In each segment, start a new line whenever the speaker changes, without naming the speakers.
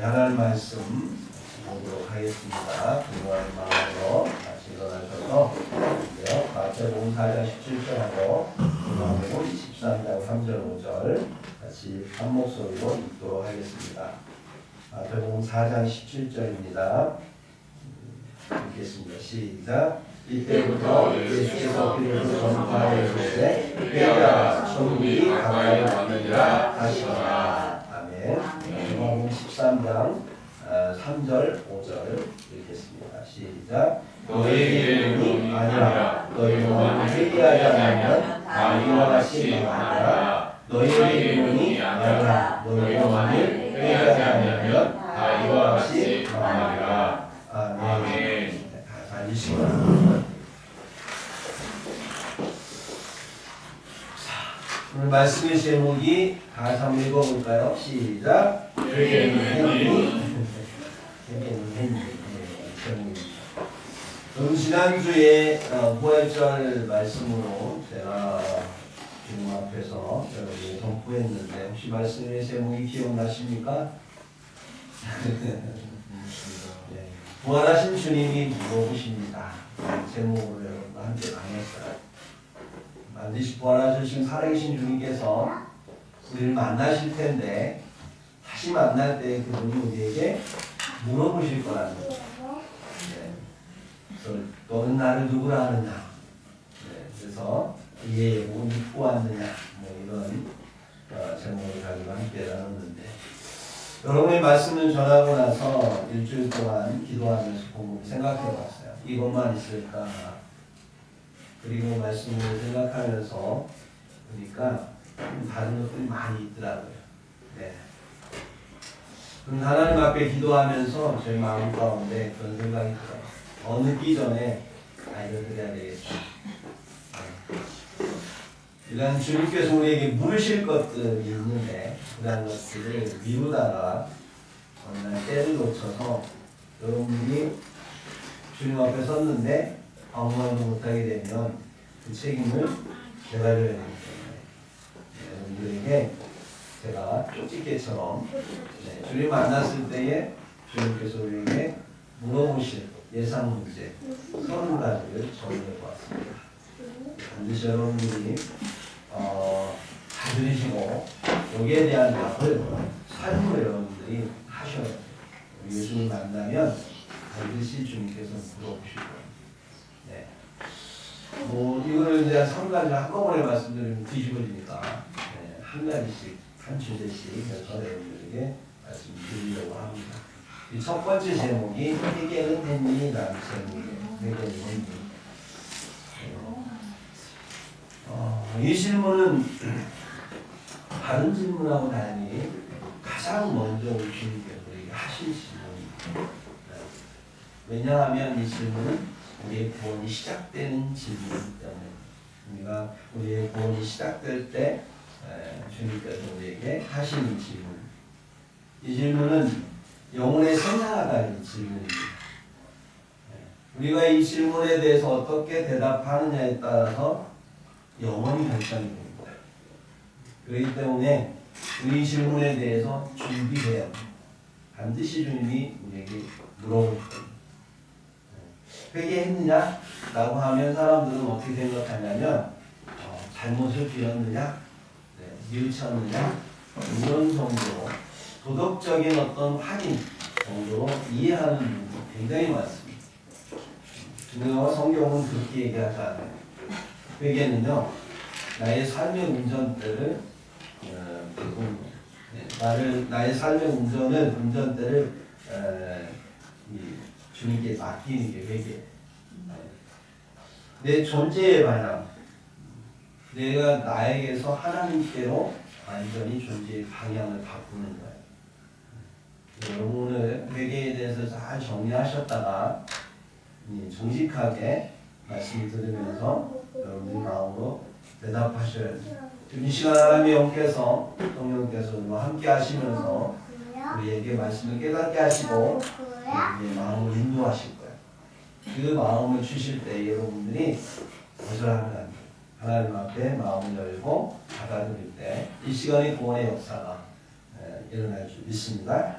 하나님 말씀 보도록 하겠습니다. 그동안 마음으로 같이 일어나셔서 마태복음 4장 17절하고 마태복음 13장 3절 5절 같이 한 목소리로 읽도록 하겠습니다. 마태복음 4장 17절입니다. 읽겠습니다. 시작. 이때부터 예수께서 그들을 전파하여 이르시되 회개하라 천국이 가까이 왔느니라 하시니라. 아멘. 마태복음 13장 3절 5절 읽겠습니다. 시작. 너희에게 눈이 아니라 너희 영혼이 회개하지 않으면 다 이와 같이 망하리라. 너희에게 눈이 아니라 너희 영혼이 회개하지 않으면 다 이와 같이 망하리라. 아멘. 다 앉으시고 오늘 말씀의 제목이 다시 한번 읽어볼까요? 시작. 그럼 지난주에 부활절 말씀으로 제가 주님 앞에서 여러분이 선포했는데 혹시 말씀의 제목이 기억나십니까? 네. 부활하신 주님이 물어보십니다. 제목으로 여러분과 함께 나눴어요. 반드시 부활하신 살아계신 주님께서 우리를 만나실 텐데 다시 만날 때 그분이 우리에게 물어보실 거라는 거죠. 네. 그래서 너는 나를 누구라 하느냐? 네. 그래서 이의 예복은 믿고 왔느냐? 뭐 이런 제목을 가지고 함께 나눴는데 여러분의 말씀을 전하고 나서 일주일 동안 기도하면서 보고 생각해봤어요. 이것만 있을까? 그리고 말씀을 생각하면서 보니까 다른 것들이 많이 있더라고요. 네. 그럼 하나님 앞에 기도하면서 저희 마음 가운데 그런 생각이 들어요. 늦기 전에 이걸 드려야 되겠다. 네. 일단 주님께서 우리에게 물으실 것들이 있는데 그런 것들을 미루다가 어느 날 때를 놓쳐서 여러분들이 주님 앞에 섰는데 아무 말도 못하게 되면 그 책임을 제가 져야 되기 때문에 여러분들에게 제가 쪽집게처럼 주님 만났을 때에 주님께서 우리에게 물어보실 예상 문제 30가지를 정리해 보았습니다. 반드시 여러분들이 잘 들으시고 여기에 대한 답을 삶으로 여러분들이 하셔야 돼요. 예수를 만나면 반드시 주님께서 물어보실 거예요. 네. 이거를 이제 3가지 한꺼번에 말씀드리면 뒤집어지니까 네, 한 가지씩 한 주제씩 해서 여러분들에게 말씀드리려고 합니다. 이 첫 번째 제목이 회개는 했니? 라는 제목이에요. 회개는 했니? 이 질문은 다른 질문하고 달리 가장 먼저 우리 주님께서 우리에게 하신 질문입니다. 왜냐하면 이 질문은 우리의 구원이 시작되는 질문이기 때문에 우리의 구원이 시작될 때 주님께서 우리에게 하시는 질문. 이 질문은 영혼의 생사가 질문입니다. 우리가 이 질문에 대해서 어떻게 대답하느냐에 따라서 영혼이 결정이 됩니다. 그렇기 때문에 우리 질문에 대해서 준비해야 합니다. 반드시 주님이 우리에게 물어볼 겁니다. 회개했느냐? 라고 하면 사람들은 어떻게 생각하냐면 잘못을 비웠느냐? 뉘우쳤느냐? 이런 정도로 도덕적인 어떤 확인 정도로 이해하는 분들이 굉장히 많습니다. 근데 성경은 그렇게 얘기하지 않아요. 회개는요, 나의 삶의 운전대를 나의 삶의 운전대를 주님께 맡기는 게 회개예요. 내 존재의 반영, 내가 나에게서 하나님께로 완전히 존재의 방향을 바꾸는 거예요. 여러분 오늘 회개에 대해서 잘 정리하셨다가 정직하게 말씀을 들으면서 여러분의 마음으로 대답하셔야 돼요. 이 시간 하나님의 영께서 성령께서 우리와 함께 하시면서 우리에게 말씀을 깨닫게 하시고 우리의 마음을 인도하실 거예요. 그 마음을 주실 때 여러분들이 거절하면 안 돼요. 하나님 앞에 마음을 열고 받아들일 때 이 시간이 구원의 역사가 일어날 줄 믿습니다.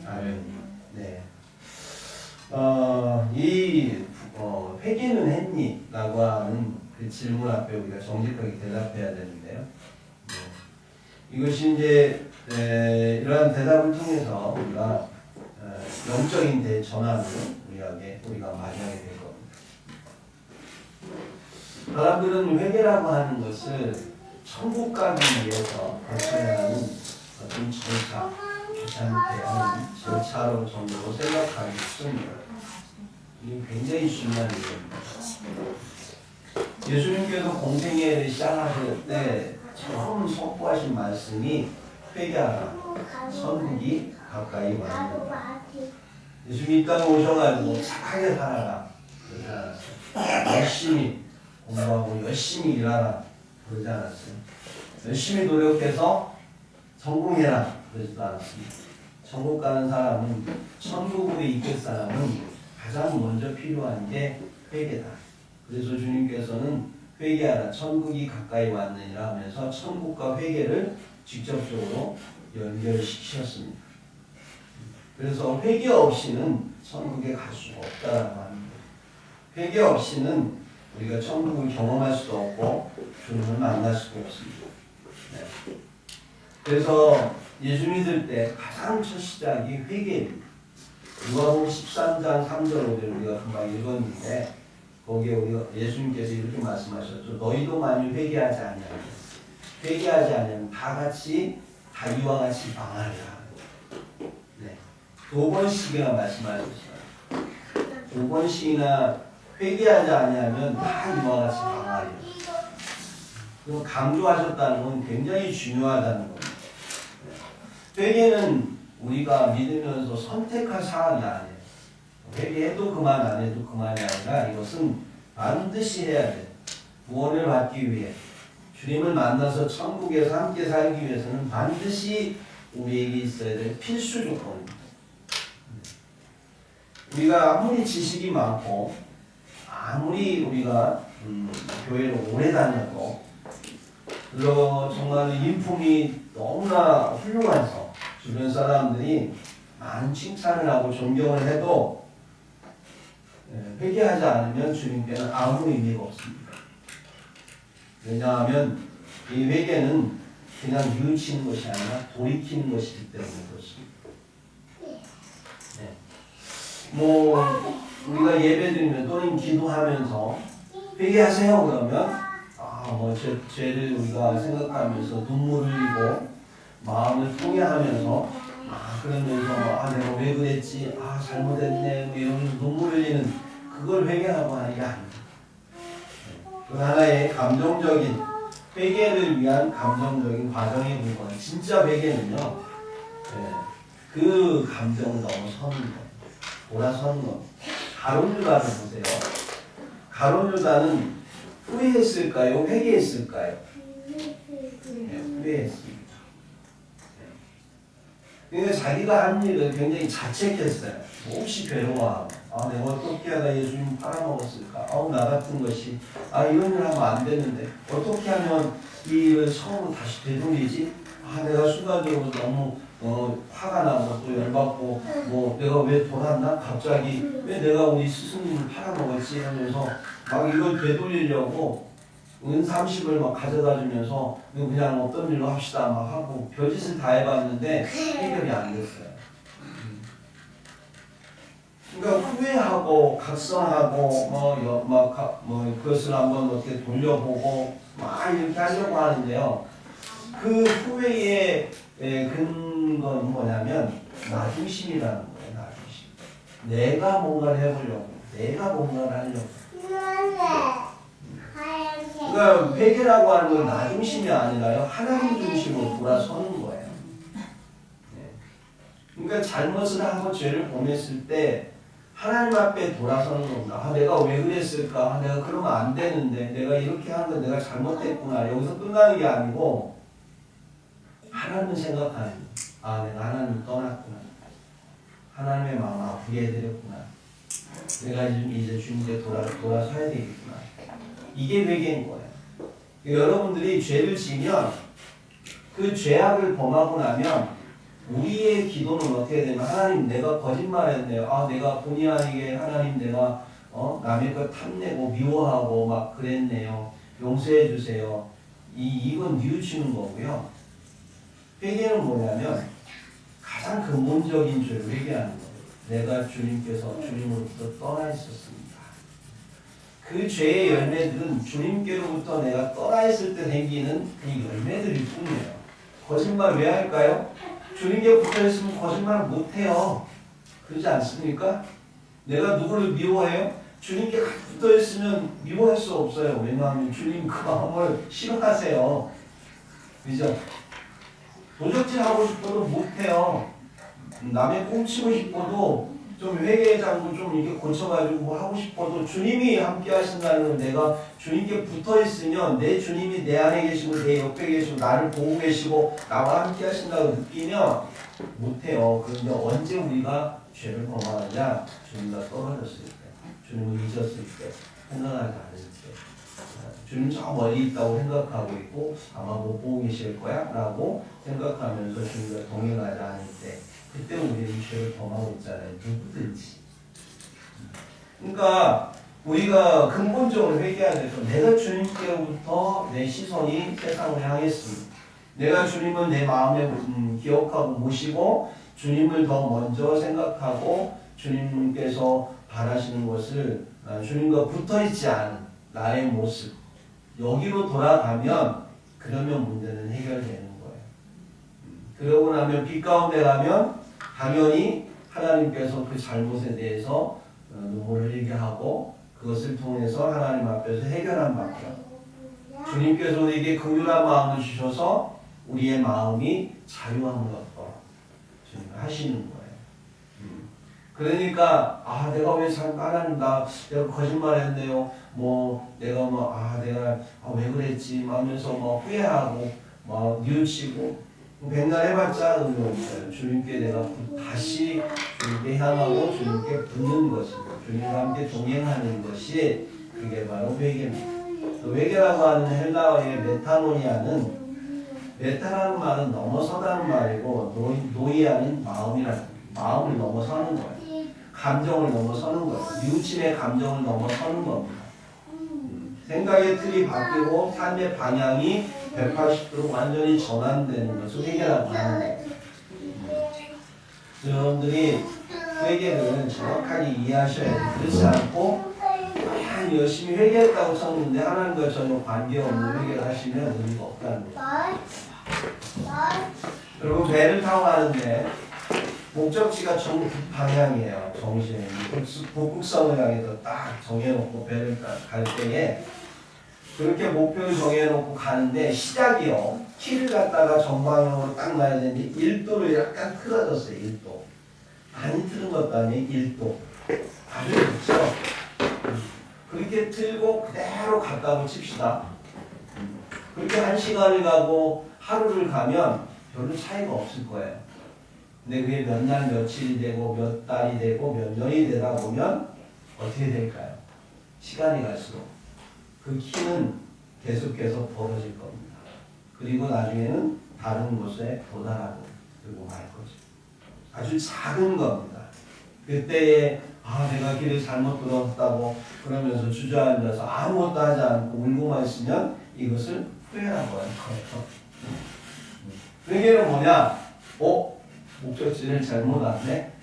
아멘. 네. 이 회개는 했니? 라고 하는 그 질문 앞에 우리가 정직하게 대답해야 되는데요. 이것이 이제 이러한 대답을 통해서 우리가 영적인 전환을 우리가 많이 하게 될 겁니다. 사람들은 회개라고 하는 것을 천국 가기 위해서 거쳐야 하는 어떤 절차, 귀찮게 하는 절차로 정도로 생각하기 쉽습니다. 이게 굉장히 중요한 일입니다. 예수님께서 공생애를 시작하실 때 처음 선포하신 말씀이 회개하라, 천국이 가까이 왔느니라. 예수님이 이 땅에 오셔가지고 착하게 살아라 그러지 않았어요. 열심히 공부하고 열심히 일하라 그러지 않았어요. 열심히 노력해서 성공해라 그러지도 않았습니다. 천국 가는 사람은, 천국으로 이끌 사람은 가장 먼저 필요한 게 회개다. 그래서 주님께서는 회개하라, 천국이 가까이 왔느니라 하면서 천국과 회개를 직접적으로 연결시키셨습니다. 그래서 회개 없이는 천국에 갈 수가 없다라고 합니다. 회개 없이는 우리가 천국을 경험할 수도 없고 주님을 만날 수도 없습니다. 네. 그래서 예수 믿을 때 가장 첫 시작이 회개입니다. 누가복음 13장 3절 5절 우리가 금방 읽었는데 거기에 우리가 예수님께서 이렇게 말씀하셨죠. 너희도 만일 회개하지 않으면 다 같이 다 이와 같이 망하리라. 네. 2번씩이나 말씀하셨어요. 2번씩이나 회개하지 않으면 다 이와 같이 망하리라. 그럼 강조하셨다는 건 굉장히 중요하다는 겁니다. 회개는 우리가 믿으면서 선택할 사항이 아니에요. 회개해도 그만 안 해도 그만이 아니라 이것은 반드시 해야 돼. 구원을 받기 위해 주님을 만나서 천국에서 함께 살기 위해서는 반드시 우리에게 있어야 될 필수 조건입니다. 우리가 아무리 지식이 많고 아무리 우리가 교회를 오래 다녀도 정말 인품이 너무나 훌륭해서 주변 사람들이 많은 칭찬을 하고 존경을 해도 회개하지 않으면 주님께는 아무 의미가 없습니다. 왜냐하면 이 회개는 그냥 뉘우치는 것이 아니라 돌이키는 것이기 때문에 그렇습니다. 네. 우리가 예배드리면 또는 기도하면서 회개하세요 그러면 죄를 우리가 생각하면서 눈물을 흘리고 마음을 통회하면서 그러면서 내가 왜 그랬지, 잘못했네 이러면서 눈물 흘리는 그걸 회개라고 하는 게 아닙니다. 그 하나의 감정적인 회개를 위한 감정적인 과정에 불과한 진짜 회개는요, 그 감정을 넘어서는 거예요. 돌아서는 거예요. 가룟 유다를 보세요. 가룟 유다는 후회했을까요? 회개했을까요? 후회했습니다. 그러니까 자기가 한 일을 굉장히 자책했어요. 몹시 괴로워하고 내가 어떻게 하다 예수님 팔아먹었을까? 나 같은 것이 이런 일 하면 안 되는데 어떻게 하면 이 일을 처음으로 다시 되돌리지? 내가 순간적으로 너무 화가 나고 또 열받고 내가 왜 돌았나? 갑자기 왜 내가 우리 스승님을 팔아먹었지? 하면서 막 이걸 되돌리려고 은 30을 막 가져다 주면서 그냥 어떤 일로 합시다 막 하고 별짓을 다 해봤는데 해결이 안 됐어요. 그러니까 후회하고 각성하고 그것을 한번 어떻게 돌려보고 막 이렇게 하려고 하는데요. 그 후회의 근거는 뭐냐면 나중심이라는 거예요. 나중심. 내가 뭔가를 해보려고, 내가 뭔가를 하려고. 그러니까 회개라고 하는 건 나 중심이 아니라요, 하나님 중심으로 돌아서는 거예요. 그러니까 잘못을 하고 죄를 범했을 때 하나님 앞에 돌아서는 겁니다. 내가 왜 그랬을까? 내가 그러면 안 되는데, 내가 이렇게 한 건 내가 잘못했구나. 여기서 끝나는 게 아니고 하나님을 생각하는 거예요. 내가 하나님 떠났구나. 하나님의 마음 아프게 해드렸구나. 내가 이제 주님께 돌아서야 되겠구나. 이게 회개인 거예요. 여러분들이 죄를 지면 그 죄악을 범하고 나면 우리의 기도는 어떻게 되면 하나님 내가 거짓말했네요. 아 내가 본의 아니게 하나님 내가 남의 것 탐내고 미워하고 막 그랬네요. 용서해 주세요. 이건 뉘우치는 거고요. 회개는 뭐냐면 가장 근본적인 죄를 회개하는 거예요. 내가 주님께서 주님으로부터 떠나 있었습니다. 그 죄의 열매들은 주님께로부터 내가 떠나 있을 때 생기는 그 열매들일 뿐이에요. 거짓말 왜 할까요? 주님께 붙어있으면 거짓말 못해요. 그러지 않습니까? 내가 누구를 미워해요? 주님께 붙어있으면 미워할 수 없어요. 왜냐하면 주님 그 마음을 싫어하세요. 그죠? 도적질 하고 싶어도 못해요. 남의 꽁치고 싶어도 좀 회개의 장구 좀 이렇게 고쳐가지고 뭐 하고 싶어도 주님이 함께 하신다는 걸 내가 주님께 붙어 있으면 내 주님이 내 안에 계시고 내 옆에 계시고 나를 보고 계시고 나와 함께 하신다고 느끼면 못해요. 그런데 언제 우리가 죄를 범하느냐? 주님과 떨어졌을 때, 주님을 잊었을 때, 생각하지 않을 때, 주님 저 멀리 있다고 생각하고 있고 아마 못 보고 계실 거야 라고 생각하면서 주님과 동행하지 않을 때, 그때 우리는 죄를 범하고 있잖아요. 누구든지. 그러니까 우리가 근본적으로 회개해야 돼서 내가 주님께로부터 내 시선이 세상을 향했습니다. 내가 주님을 내 마음에 기억하고 모시고 주님을 더 먼저 생각하고 주님께서 바라시는 것을 주님과 붙어있지 않은 나의 모습 여기로 돌아가면 그러면 문제는 해결되는 거예요. 그러고 나면 빛 가운데 가면 당연히 하나님께서 그 잘못에 대해서 눈물을 흘리게 하고 그것을 통해서 하나님 앞에서 해결한 받죠. 주님께서 우리에게 긍휼한 마음을 주셔서 우리의 마음이 자유한 것도 주님 하시는 거예요. 그러니까 내가 왜 하나님 내가 거짓말했네요. 내가 왜 그랬지 하면서 후회하고 뉘우치고 백날 해봤자 의미 없어요. 주님께 내가 다시 주님께 향하고 주님께 붙는 것이고 주님과 함께 동행하는 것이 그게 바로 회개입니다. 회개라고 하는 헬라어의 메타라는 말은 넘어서다는 말이고 노이아는 마음을 넘어서는 거예요. 감정을 넘어서는 거예요. 뉘우침의 감정을 넘어서는 겁니다. 생각의 틀이 바뀌고 삶의 방향이 180도로 완전히 전환되는 것을 회개라고 하는 거예요. 여러분들이 회개를 정확하게 이해하셔야 돼요. 그렇지 않고 열심히 회개했다고 썼는데 하나님과 전혀 관계없는 회개를 하시면 의미가 없다는 거예요. 그리고 배를 타고 가는데 목적지가 전부 방향이에요. 정신이 북극성을 향해서 딱 정해놓고 배를 갈 때에 그렇게 목표를 정해놓고 가는데 시작이요. 키를 갖다가 정방향으로 딱 놔야 되는데 1도로 약간 틀어졌어요. 1도. 많이 틀은 것도 아니에요. 1도. 아주 좋죠. 그렇게 틀고 그대로 갔다고 칩시다. 그렇게 1시간을 가고 하루를 가면 별로 차이가 없을 거예요. 근데 그게 몇 날 며칠이 되고 몇 달이 되고 몇 년이 되다 보면 어떻게 될까요? 시간이 갈수록 그 키는 계속해서 벌어질 겁니다. 그리고 나중에는 다른 곳에 도달하고 그리고 말 거죠. 아주 작은 겁니다. 그때에 내가 길을 잘못 들었다고 그러면서 주저앉아서 아무것도 하지 않고 울고만 있으면 이것을 후회라고 하는 거예요. 회개는 뭐냐? 목적지를 잘못 왔네?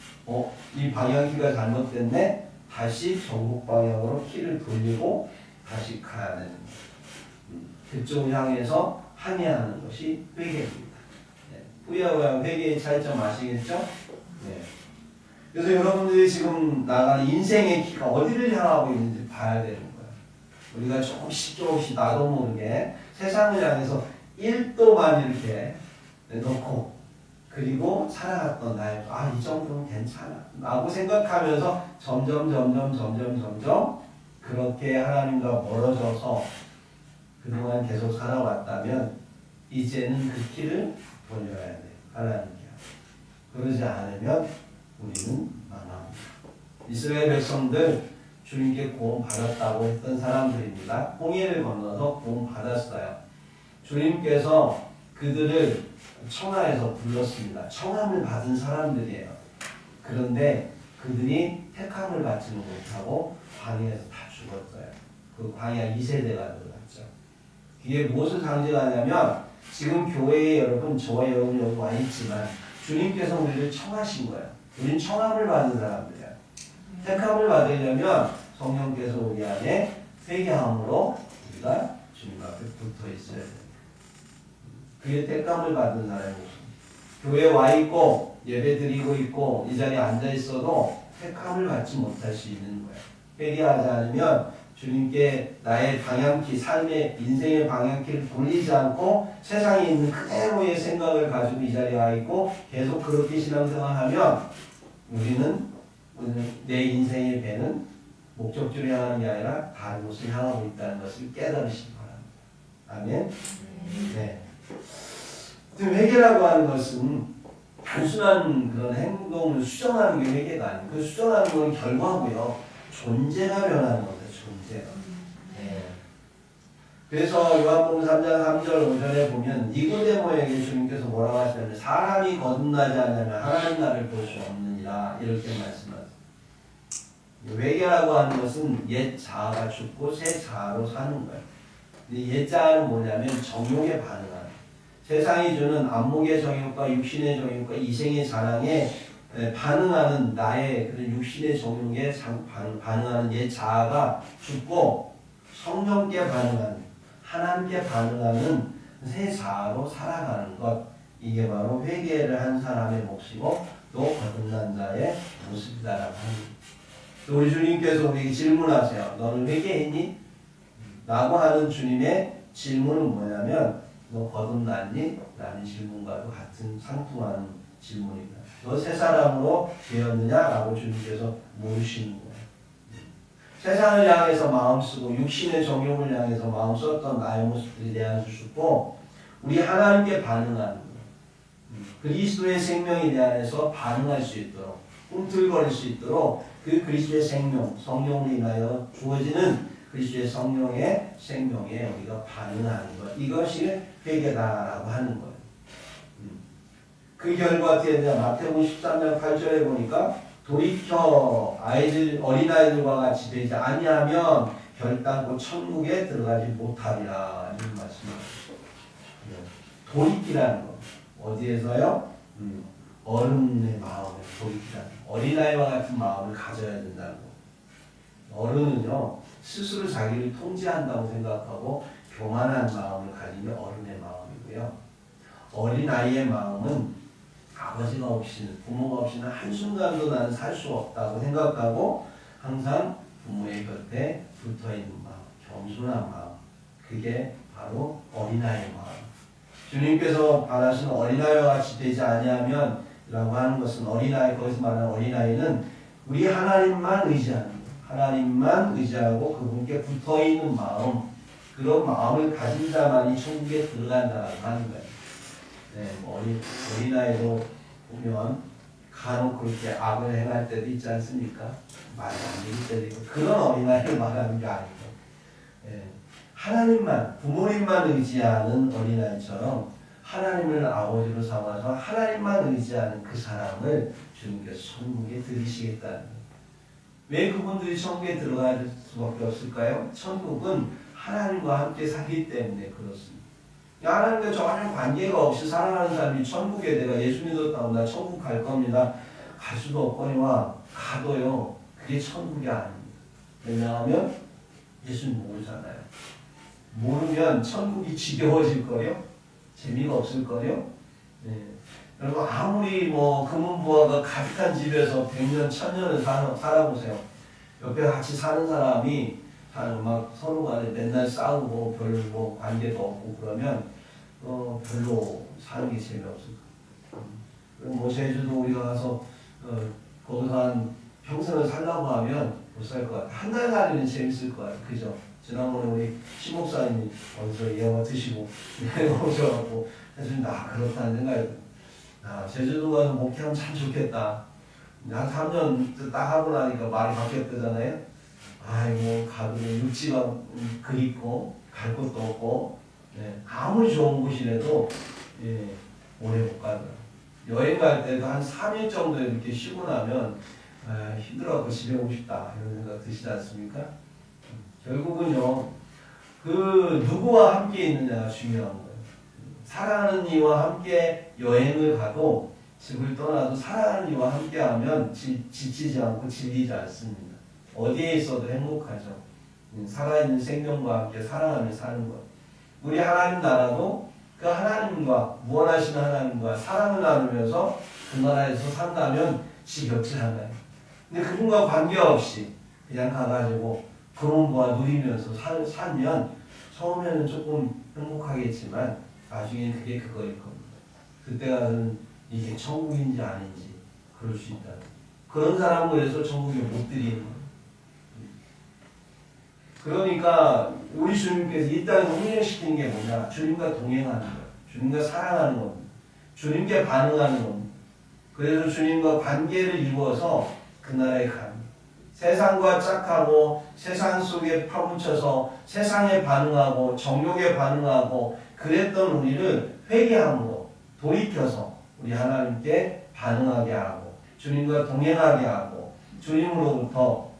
이 방향키가 잘못됐네? 다시 전국 방향으로 키를 돌리고 다시 가야 되는 거예요. 그쪽을 향해서 항해하는 것이 회개입니다. 후회와 회개의 차이점 아시겠죠? 네. 그래서 여러분들이 지금 나가는 인생의 키가 어디를 향하고 있는지 봐야 되는 거예요. 우리가 조금씩 나도 모르게 세상을 향해서 1도만 이렇게 놓고 그리고 살아갔던 나의 이 정도는 괜찮아 라고 생각하면서 점점 그렇게 하나님과 멀어져서 그동안 계속 살아왔다면 이제는 그 길을 돌려야 돼요. 하나님께. 그러지 않으면 우리는 망합니다. 이스라엘 백성들 주님께 구원받았다고 했던 사람들입니다. 홍해를 건너서 구원받았어요. 주님께서 그들을 청하에서 불렀습니다. 청함을 받은 사람들이에요. 그런데 그들이 택함을 받지는 못하고 광야에서 다 죽었어요. 그 광야 2세대가 들어갔죠. 이게 무엇을 상징하냐면 지금 교회에 여러분, 저와 여러분 여기 와 있지만 주님께서 우리를 청하신 거예요. 우린 청함을 받은 사람들이에요. 택함을 받으려면 성령께서 우리 안에 회개함으로 우리가 주님 앞에 붙어 있어야 돼요. 그게 택함을 받은 사람의 모습. 교회에 와 있고 예배 드리고 있고 이 자리에 앉아 있어도 택함을 받지 못할 수 있는 거예요. 회개하지 않으면 주님께 나의 방향키, 삶의 인생의 방향키를 돌리지 않고 세상에 있는 그대로의 생각을 가지고 이 자리에 와 있고 계속 그렇게 신앙생활하면 우리는 내 인생의 배는 목적지를 향하는 게 아니라 다른 곳을 향하고 있다는 것을 깨달으시기 바랍니다. 아멘. 네. 회개라고 하는 것은 단순한 그런 행동을 수정하는 게 회개가 아니고 그 수정하는 건 결과고요. 존재가 변하는 겁니다. 존재가. 네. 그래서 요한복음 3장 3절 5절에 보면 니고데모에게 주님께서 뭐라고 하시냐면 사람이 거듭나지 않으면 하나님 나라를 볼 수 없느니라 이렇게 말씀하세요. 회개라고 하는 것은 옛 자아가 죽고 새 자아로 사는 거예요. 옛 자아는 뭐냐면 정욕에 반응하는 세상이 주는 안목의 정욕과 육신의 정욕과 이생의 자랑에 반응하는 나의 그런 육신의 정욕에 반응하는 옛 자아가 죽고 성령께 반응하는 하나님께 반응하는 새 자아로 살아가는 것, 이게 바로 회개를 한 사람의 몫이고 또 거듭난 자의 모습이다라고 합니다. 우리 주님께서 우리에게 질문하세요. 너는 회개했니? 라고 하는 주님의 질문은 뭐냐면 너 거듭났니? 라는 질문과도 같은 상통하는 질문입니다. 너 새 사람으로 되었느냐? 라고 주님께서 물으시는 거예요. 세상을 향해서 마음 쓰고 육신의 정욕을 향해서 마음 썼던 나의 모습들이 내 안에서 죽고 우리 하나님께 반응하는 거예요. 그리스도의 생명이 내 안에서 반응할 수 있도록 꿈틀거릴 수 있도록 그 그리스도의 생명, 성령으로 인하여 주어지는 그리스도의 성령의 생명에 우리가 반응하는 것, 이것이 회개다라고 하는 거예요. 그 결과 어떻게 되냐? 마태복음 13장 8절에 보니까 돌이켜 어린아이들과 같이 되지 아니하면 결단코 천국에 들어가지 못하리라 이런 말씀입니다. 돌이키라는 거. 어디에서요? 어른의 마음을 돌이키라는 거. 어린아이와 같은 마음을 가져야 된다는 거. 어른은요 스스로 자기를 통제한다고 생각하고 교만한 마음을 가진 게 어른의 마음이고요. 어린아이의 마음은 아버지가 없이는 부모가 없이는 한순간도 나는 살 수 없다고 생각하고 항상 부모의 곁에 붙어있는 마음, 겸손한 마음, 그게 바로 어린아이의 마음. 주님께서 바라시는 어린아이와 같이 되지 아니하면 라고 하는 것은 어린아이, 거기서 말하는 어린아이는 우리 하나님만 의지하는 거예요. 하나님만 의지하고 그분께 붙어있는 마음, 그런 마음을 가진 자만이 천국에 들어간다고 하는 거예요. 네, 어린아이도 보면 간혹 그렇게 악을 행할 때도 있지 않습니까? 말이 안 되기 때도 있고 그런 어린아이를 말하는 게 아니고 하나님만, 부모님만 의지하는 어린아이처럼 하나님을 아버지로 삼아서 하나님만 의지하는 그 사람을 주님께서 천국에 들이시겠다는 거예요. 왜 그분들이 천국에 들어갈 수밖에 없을까요? 천국은 하나님과 함께 살기 때문에 그렇습니다. 하나님과 전혀 관계가 없이 살아가는 사람이 천국에 내가 예수 믿었다고 나 천국 갈 겁니다. 갈 수도 없거니와 가도요. 그게 천국이 아닙니다. 왜냐하면 예수는 모르잖아요. 모르면 천국이 지겨워질 거요. 재미가 없을 거요. 네. 여러분 아무리 금은부화가 가득한 집에서 100년, 1000년을 살아보세요. 옆에 같이 사는 사람이 막 서로 간에 맨날 싸우고 별로 관계도 없고 그러면 별로 사는 게 재미없을 거예요. 제주도 우리가 가서 거기서 한 평생을 살라고 하면 못 살 것 같아요. 한 달 살이는 재밌을 것 같아요. 그죠? 지난번에 우리 신목사님이 어디서 예화 드시고 오셔갖고 해서 그렇다는 생각이 제주도 가서 목회하면 참 좋겠다. 한 3년 딱 하고 나니까 말이 바뀌었다잖아요. 아이고 가도 육지가 그립고 갈 곳도 없고 아무리 좋은 곳이라도 오래 못 가더라고요. 여행 갈 때도 한 3일 정도 이렇게 쉬고 나면 힘들어서 집에 오고 싶다 이런 생각 드시지 않습니까? 결국은요, 그 누구와 함께 있느냐가 중요한 거예요. 사랑하는 이와 함께 여행을 가도 집을 떠나도 사랑하는 이와 함께 하면 지치지 않고 질리지 않습니다. 어디에 있어도 행복하죠. 살아있는 생명과 함께 사랑하며 사는 것. 우리 하나님 나라도 그 하나님과 무한하신 하나님과 사랑을 나누면서 그 나라에서 산다면 지겹지 않아요. 근데 그분과 관계없이 그냥 가가지고 그런 거와 누리면서 살면 처음에는 조금 행복하겠지만 나중에 그게 그거일 겁니다. 그때 가서는 이게 천국인지 아닌지 그럴 수 있다. 그런 사람은 그래서 천국에 못 들이는 거예요. 그러니까 우리 주님께서 이 땅에 훈련시키는 게 뭐냐? 주님과 동행하는 거예요. 주님과 사랑하는 겁니다. 주님께 반응하는 겁니다. 그래서 주님과 관계를 이루어서 그 나라에 갑니다. 세상과 짝하고 세상 속에 파묻혀서 세상에 반응하고 정욕에 반응하고 그랬던 우리를 회개함으로 돌이켜서 우리 하나님께 반응하게 하고 주님과 동행하게 하고 주님으로부터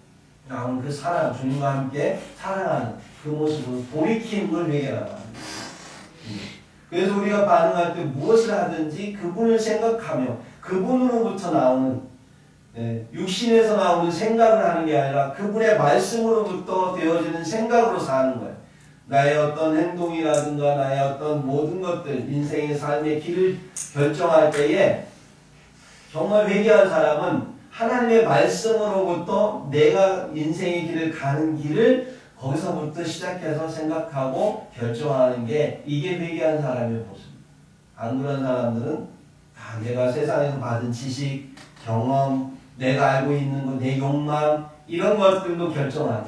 나온 그 사랑, 주님과 함께 사랑하는 그 모습으로 돌이킨 걸 회개라고 합니다. 그래서 우리가 반응할 때 무엇을 하든지 그분을 생각하며 그분으로부터 나오는 육신에서 나오는 생각을 하는 게 아니라 그분의 말씀으로부터 되어지는 생각으로 사는 거예요. 나의 어떤 행동이라든가 나의 어떤 모든 것들, 인생의 삶의 길을 결정할 때에 정말 회개한 사람은 하나님의 말씀으로부터 내가 인생의 길을 가는 길을 거기서부터 시작해서 생각하고 결정하는 게 이게 회개한 사람의 모습입니다. 안 그런 사람들은 다 내가 세상에서 받은 지식, 경험, 내가 알고 있는 것, 내 욕망 이런 것들로 결정하는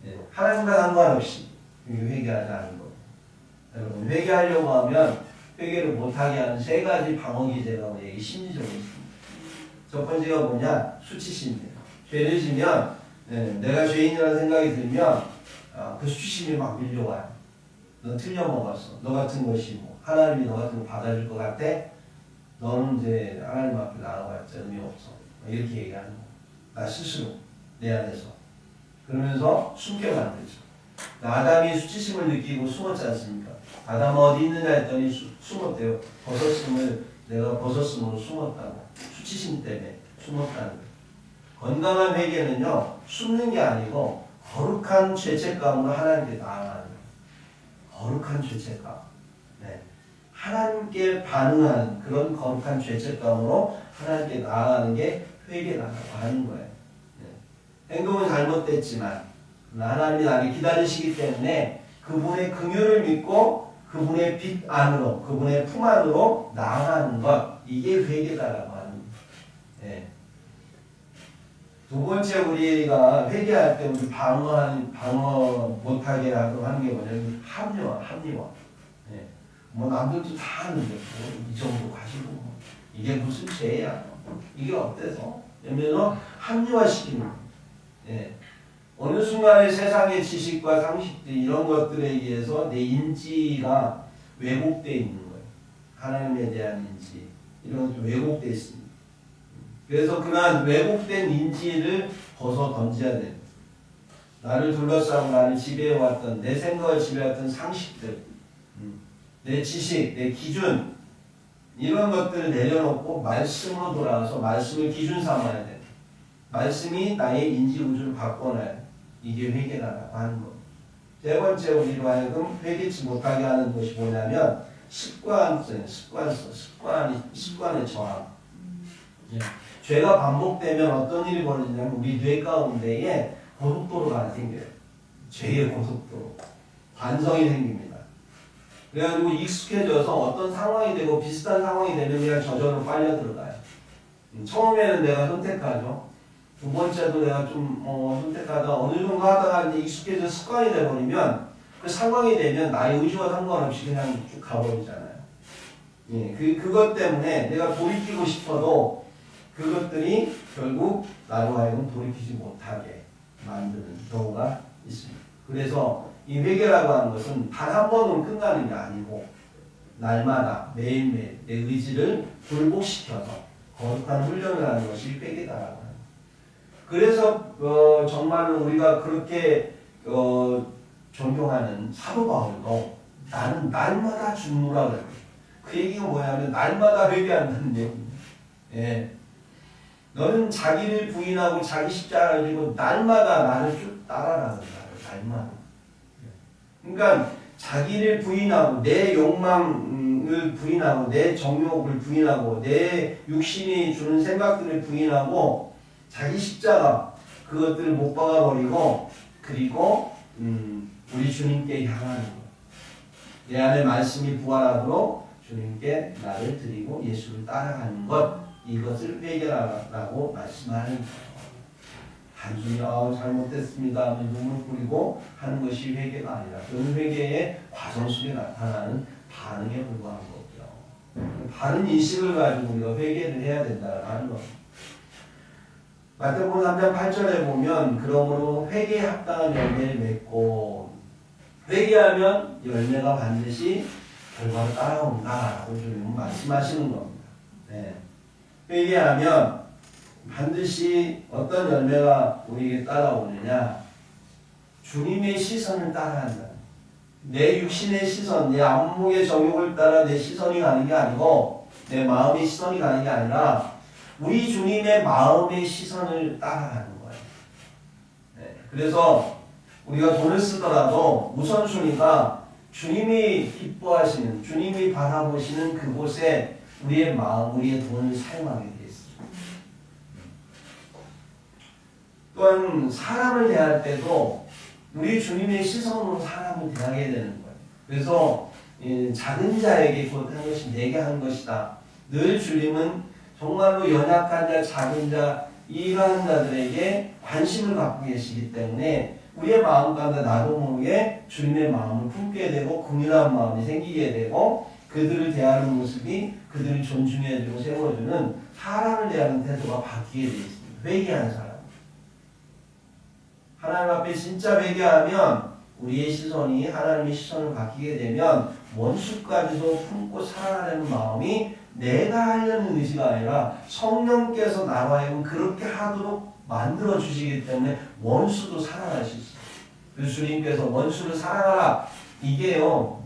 거예요. 하나님과 상관없이 회개하지 않는 거예요. 여러분 회개하려고 하면 회개를 못하게 하는 세 가지 방어 기제가 우리에게 심리적으로 있습니다. 첫 번째가 뭐냐? 수치심이에요. 죄를 지면 내가 죄인이라는 생각이 들면 그 수치심이 막 밀려와요. 너 틀려먹었어. 너 같은 것이 뭐 하나님이 너 같은 거 받아줄 것 같아? 너는 이제 하나님 앞에 나가봤자 의미 없어. 이렇게 얘기하는 거야. 나 스스로 내 안에서. 그러면서 숨게 만들죠. 아담이 수치심을 느끼고 숨었지 않습니까? 아담 어디 있느냐 했더니 숨었대요. 내가 벗었음으로 숨었다고. 수치심 때문에 숨었다는 거예요. 건강한 회개는요, 숨는 게 아니고 거룩한 죄책감으로 하나님께 나아가는 거예요. 거룩한 죄책감. 하나님께 반응하는 그런 거룩한 죄책감으로 하나님께 나아가는 게 회개라고 하는 거예요. 행동은 잘못됐지만 하나님이 나를 기다리시기 때문에 그분의 긍휼을 믿고 그분의 빛 안으로 그분의 품 안으로 나아가는 것 이게 회개다라고 하는 거예요. 두 번째 우리가 회개할 때 우리 방어 못하게 하는 게 뭐냐면 합리화. 뭐 남들도 다 하는데 뭐 이 정도 가지고 뭐 이게 무슨 죄야? 이게 어때서? 이러면서 합리화시키는 거예요. 어느 순간에 세상의 지식과 상식들 이런 것들에 의해서 내 인지가 왜곡되어 있는 거예요. 하나님에 대한 인지 이런 것도 왜곡되어 있습니다. 그래서 그러한 왜곡된 인지를 벗어 던져야 됩니다. 나를 둘러싸고 나를 지배해왔던 내 생각을 지배해왔던 상식들 내 지식, 내 기준 이런 것들을 내려놓고 말씀으로 돌아와서 말씀을 기준 삼아야 돼. 말씀이 나의 인지 구조를 바꿔놔야 돼. 이게 회개라고 하는 겁니다. 세 번째 우리로 하여금 회개치 못하게 하는 것이 뭐냐면 습관의 저항. 죄가 반복되면 어떤 일이 벌어지냐면 우리 뇌 가운데에 고속도로가 생겨요. 죄의 고속도로. 반성이 생깁니다. 그래가지고 익숙해져서 어떤 상황이 되고 비슷한 상황이 되면 그냥 저절로 빨려 들어가요. 처음에는 내가 선택하죠. 두 번째도 내가 좀 선택하다 어느 정도 하다가 이제 익숙해져 습관이 돼버리면 그 상황이 되면 나의 의지와 상관없이 그냥 쭉 가버리잖아요. 그것 때문에 내가 돌이키고 싶어도 그것들이 결국 나로 하여금 돌이키지 못하게 만드는 경우가 있습니다. 그래서 이 회개라고 하는 것은 단 한 번은 끝나는 게 아니고 날마다 매일매일 내 의지를 굴복시켜서 거룩한 훈련을 하는 것이 회개다라고 합니다. 그래서 정말로 우리가 그렇게 존경하는 사도 바울도 나는 날마다 죽노라 그래요. 그 얘기가 뭐냐면 날마다 회개한다는 얘기입니다. 예. 너는 자기를 부인하고 자기 십자가를 지고 날마다 나를 쭉 따라가는 거야. 날마다. 그러니까 자기를 부인하고 내 욕망을 부인하고 내 정욕을 부인하고 내 육신이 주는 생각들을 부인하고 자기 십자가 그것들을 못 박아버리고 그리고 우리 주님께 향하는 것. 내 안에 말씀이 부활하도록 주님께 나를 드리고 예수를 따라가는 것. 이것을 회개라고 말씀하는 거예요. 단순히 잘못됐습니다 하면 눈물 뿌리고 하는 것이 회개가 아니라 그런 회개의 과정 속에 나타나는 반응에 불과한 거고요. 바른 인식을 가지고 우리가 회개를 해야 된다는 겁니다. 마태복음 3장 8절에 보면 그러므로 회개에 합당한 열매를 맺고 회개하면 열매가 반드시 결과로 따라온다라고 주님은 말씀하시는 겁니다. 네. 회개하면 반드시 어떤 열매가 우리에게 따라오느냐? 주님의 시선을 따라간다. 내 육신의 시선, 내 안목의 정욕을 따라 내 시선이 가는 게 아니고 내 마음의 시선이 가는 게 아니라 우리 주님의 마음의 시선을 따라가는 거예요. 네. 그래서 우리가 돈을 쓰더라도 우선순위가 주님이 기뻐하시는, 주님이 바라보시는 그곳에 우리의 마음, 우리의 돈을 사용하게 되어 있습니다. 또한 사람을 대할 때도 우리 주님의 시선으로 사람을 대하게 되는 거예요. 그래서 작은 자에게 곧 한 것이 내게 한 것이다. 늘 주님은 정말로 연약한 자, 작은 자, 이러한 자들에게 관심을 갖고 계시기 때문에 우리의 마음 가운데 나도 모르게 주님의 마음을 품게 되고 긍휼한 마음이 생기게 되고 그들을 대하는 모습이 그들을 존중해주고 세워주는 사람을 대하는 태도가 바뀌게 되어 있습니다. 회개한 사람. 하나님 앞에 진짜 회개하면 우리의 시선이 하나님의 시선을 바뀌게 되면 원수까지도 품고 살아가려는 마음이 내가 하려는 의지가 아니라 성령께서 나와 하여금 그렇게 하도록 만들어 주시기 때문에 원수도 살아갈 수 있어요. 그래서 주님께서 원수를 사랑하라. 이게요,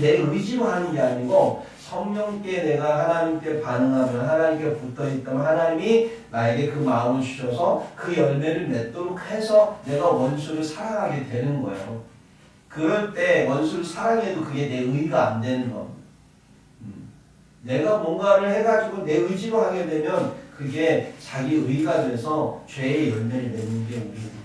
내 의지로 하는 게 아니고 성령께 내가 하나님께 반응하면 하나님께 붙어있다면 하나님이 나에게 그 마음을 주셔서 그 열매를 맺도록 해서 내가 원수를 사랑하게 되는 거예요. 그럴 때 원수를 사랑해도 그게 내 의가 안 되는 겁니다. 내가 뭔가를 해가지고 내 의지로 하게 되면 그게 자기 의가 돼서 죄의 열매를 맺는 게 우리입니다.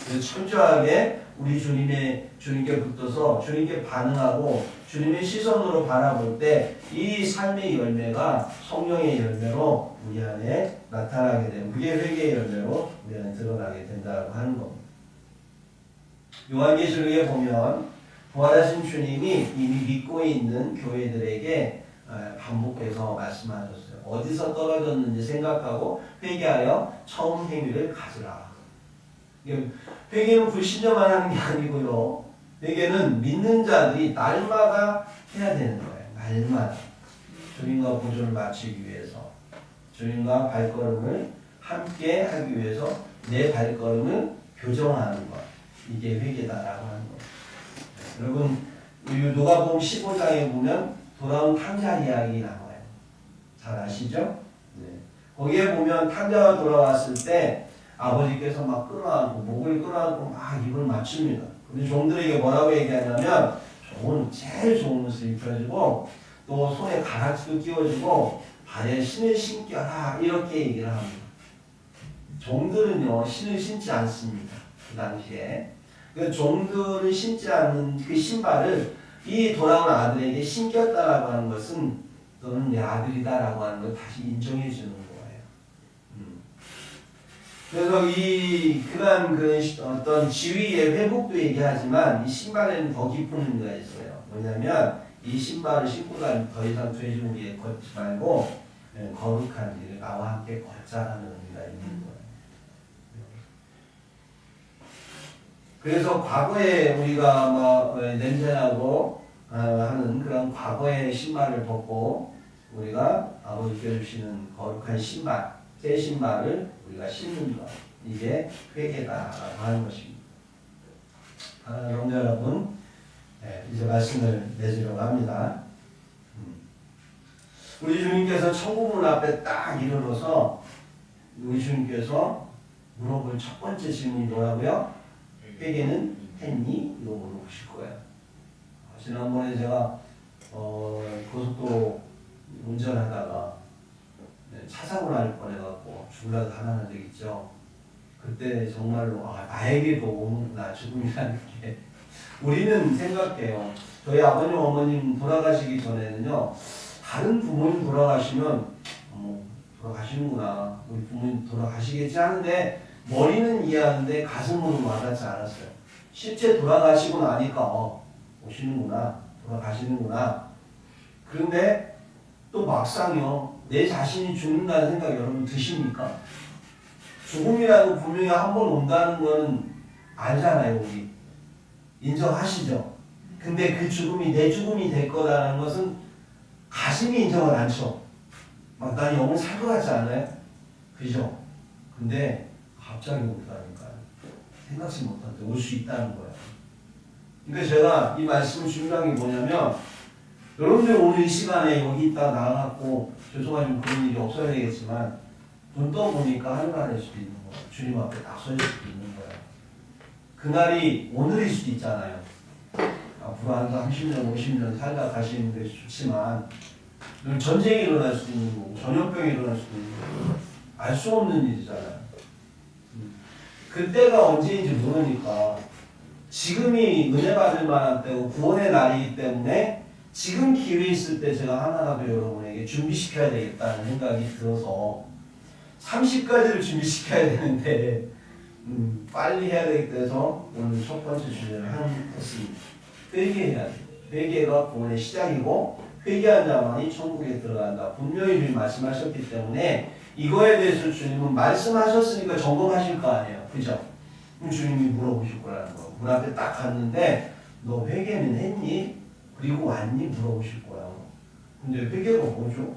그래서 철저하게 우리 주님께 붙어서 주님께 반응하고 주님의 시선으로 바라볼 때 이 삶의 열매가 성령의 열매로 우리 안에 나타나게 되는 그게 회개의 열매로 우리 안에 드러나게 된다고 하는 겁니다. 요한계시록에 보면 부활하신 주님이 이미 믿고 있는 교회들에게 반복해서 말씀하셨어요. 어디서 떨어졌는지 생각하고 회개하여 처음 행위를 가지라. 회개는 불신자만 하는 게 아니고요. 회개는 믿는 자들이 날마다 해야 되는 거예요. 날마다. 주님과 보존을 마치기 위해서. 주님과 발걸음을 함께 하기 위해서 내 발걸음을 교정하는 것. 이게 회개다라고 하는 거예요. 여러분, 누가복음 15장에 보면 돌아온 탕자 이야기 나와요. 잘 아시죠? 네. 거기에 보면 탕자가 돌아왔을 때 아버지께서 막 끌어안고 목을 끌어안고 막 입을 맞춥니다. 근데 종들에게 뭐라고 얘기하냐면 제일 좋은 옷을 입혀주고 또 손에 가락지도 끼워주고 발에 신을 신겨라 이렇게 얘기를 합니다. 종들은요 신을 신지 않습니다. 그 당시에 그 종들은 신지 않는 그 신발을 이 돌아온 아들에게 신겼다라고 하는 것은 너는 내 아들이다라고 하는 걸 다시 인정해 주는 거예요. 그래서 그간 어떤 지위의 회복도 얘기하지만 이 신발에는 더 깊은 의미가 있어요. 뭐냐면 이 신발을 신고 다니면 더 이상 돼지고기에 걷지 말고 거룩한 길을 나와 함께 걷자라는 의미가 있는 거예요. 그래서 과거에 우리가 뭐 냄새나고 하는 그런 과거의 신발을 벗고 우리가 아버지께 주시는 거룩한 신발, 새 신발을 우리가 신는 것. 이게 회개다라고 하는 것입니다. 성도 여러분, 이제 말씀을 맺으려고 합니다. 우리 주님께서 천국문 앞에 딱 이르러서 우리 주님께서 물어볼 첫 번째 질문이 뭐라고요? 회개는 했니? 이거 물어보실 거예요. 지난번에 제가 고속도로 운전하다가 차 사고 날 뻔해갖고 죽으려고 하는 적 있죠. 그때 정말로 나에게도 오는구나 죽음이라는 게. 우리는 생각해요. 저희 아버님 어머님 돌아가시기 전에는요, 다른 부모님 돌아가시면 돌아가시는구나, 우리 부모님 돌아가시겠지 하는데 머리는 이해하는데 가슴으로 와닿지 않았어요. 실제 돌아가시고 나니까 오시는구나, 돌아가시는구나. 그런데 또 막상요, 내 자신이 죽는다는 생각 여러분 드십니까? 죽음이라고 분명히 한 번 온다는 거는 알잖아요, 우리. 인정하시죠? 근데 그 죽음이 내 죽음이 될 거라는 것은 가슴이 인정을 않죠. 막 난 영원 살 것 같지 않아요? 그죠? 근데 갑자기 온다니까요. 생각지 못한데 올 수 있다는 거예요. 근데 제가 이 말씀을 중요한 게 뭐냐면, 여러분들 오늘 이 시간에 여기 있다 나가갖고 죄송하지만 그런 일이 없어야 되겠지만 눈 떠보니까 하늘나라일 수도 있는 거예요. 주님 앞에 딱 서질 수도 있는 거예요. 그날이 오늘일 수도 있잖아요. 앞으로 한 30년, 50년 살다 가시는 게 좋지만 전쟁이 일어날 수도 있는 거고 전염병이 일어날 수도 있는 거고 알 수 없는 일이잖아요. 그때가 언제인지 모르니까 지금이 은혜 받을 만한 때고 구원의 날이기 때문에 지금 기회 있을 때 제가 하나라도 여러분에게 준비시켜야 되겠다는 생각이 들어서 30가지를 준비시켜야 되는데 빨리 해야 되겠다 오늘 첫 번째 주제를 했습니다. 회개해야 돼. 회개가 구원의 시작이고 회개한 자만이 천국에 들어간다. 분명히 주님 말씀하셨기 때문에 이거에 대해서 주님은 말씀하셨으니까 점검하실 거 아니에요. 그죠? 그럼 주님이 물어보실 거라는 거. 문 앞에 딱 갔는데 너 회개는 했니? 그리고 왔니? 물어보실 거예요. 근데 회개가 뭐죠?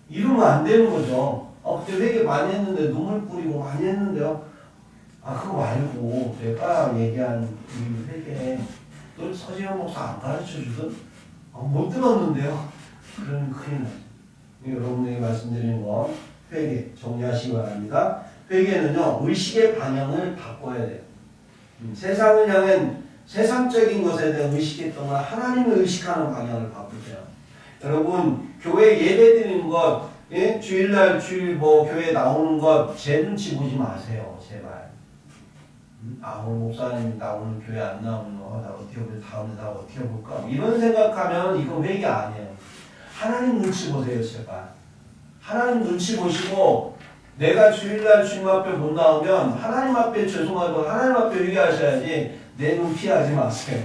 이러면 안 되는 거죠. 그때 회개 많이 했는데 눈물 뿌리고 많이 했는데요. 그거 말고 내가 얘기한 이 회개 또 서지현 목사 안 가르쳐주든 못 들었는데요. 그러면 큰일 나죠. 여러분에게 말씀드리는 건 회개 정리하시기 바랍니다. 회개는요 의식의 방향을 바꿔야 돼요. 세상을 향한 세상적인 것에 대해 의식했던 건 하나님을 의식하는 방향을 바꾸세요. 여러분 교회 예배 드리는 것, 주일날 교회 나오는 것 제 눈치 보지 마세요. 제발. 오늘 목사님 나 오늘 교회 안 나오는 거 나 어떻게 볼까? 다음에 나 어떻게 볼까? 이런 생각하면 이거 회개 아니에요. 하나님 눈치 보세요. 제발. 하나님 눈치 보시고 내가 주일날 주님 앞에 못 나오면 하나님 앞에 죄송하고 하나님 앞에 회개하셔야지 내 눈 피하지 마세요.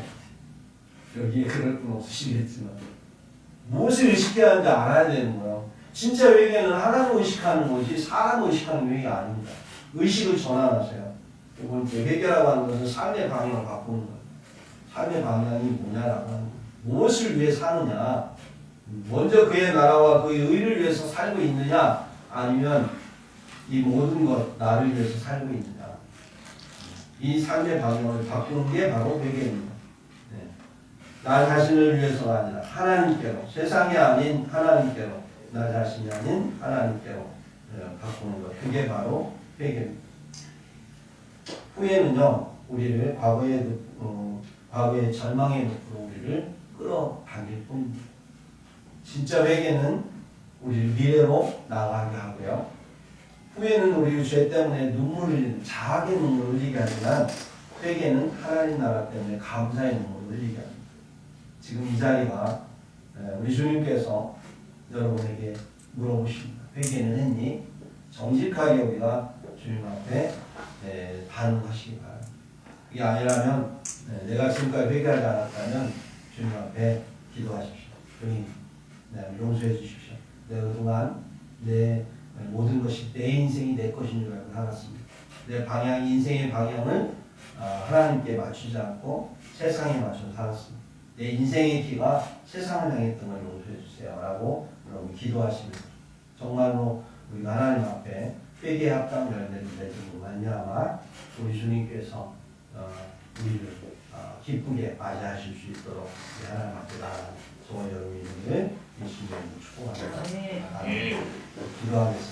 여기에 그럴 분 없으시겠지만 무엇을 의식해야 하는지 알아야 되는 거예요. 진짜 회개는 하나님 의식하는 거지 사람 의식하는 회개 아닙니다. 의식을 전환하세요. 두 번째 회개라고 하는 것은 삶의 방향을 바꾸는 거예요. 삶의 방향이 뭐냐라고 하는 거예요. 무엇을 위해 사느냐, 먼저 그의 나라와 그의 의를 위해서 살고 있느냐, 아니면 이 모든 것 나를 위해서 살고 있느냐. 이 삶의 방향을 바꾸는 게 바로 회개입니다. 나 자신을 위해서가 아니라 하나님께로, 세상이 아닌 하나님께로, 나 자신이 아닌 하나님께로 바꾸는 것. 그게 바로 회개입니다. 후회는요, 우리를 과거의 절망의 늪으로 우리를 끌어당길 뿐입니다. 진짜 회개는 우리를 미래로 나아가게 하고요. 후회는 우리 죄 때문에 자학의 눈물을 흘리게 하지만 회개는 하나님 나라 때문에 감사의 눈물을 흘리게 합니다. 지금 이 자리가 우리 주님께서 여러분에게 물어보십니다. 회개는 했니? 정직하게 우리가 주님 앞에 반응하시기 바랍니다. 그게 아니라면 내가 지금까지 회개하지 않았다면 주님 앞에 기도하십시오. 주님, 용서해 주십시오. 내가 그동안 내 모든 것이 내 인생이 내 것인 줄 알고 살았습니다. 내 인생의 방향을 하나님께 맞추지 않고 세상에 맞춰 살았습니다. 내 인생의 길가 세상을 향했던 걸 용서해 주세요라고 여러분 기도하시면 정말로 우리가 하나님 앞에 회개 합당 열매를 맺음으로 말미암아 우리 주님께서 우리를 기쁘게 맞이하실 수 있도록 우리 하나님 앞에 나아가 저와 여러분의 이름을 예수님의 이름으로 축복합니다. 기도하겠습니다.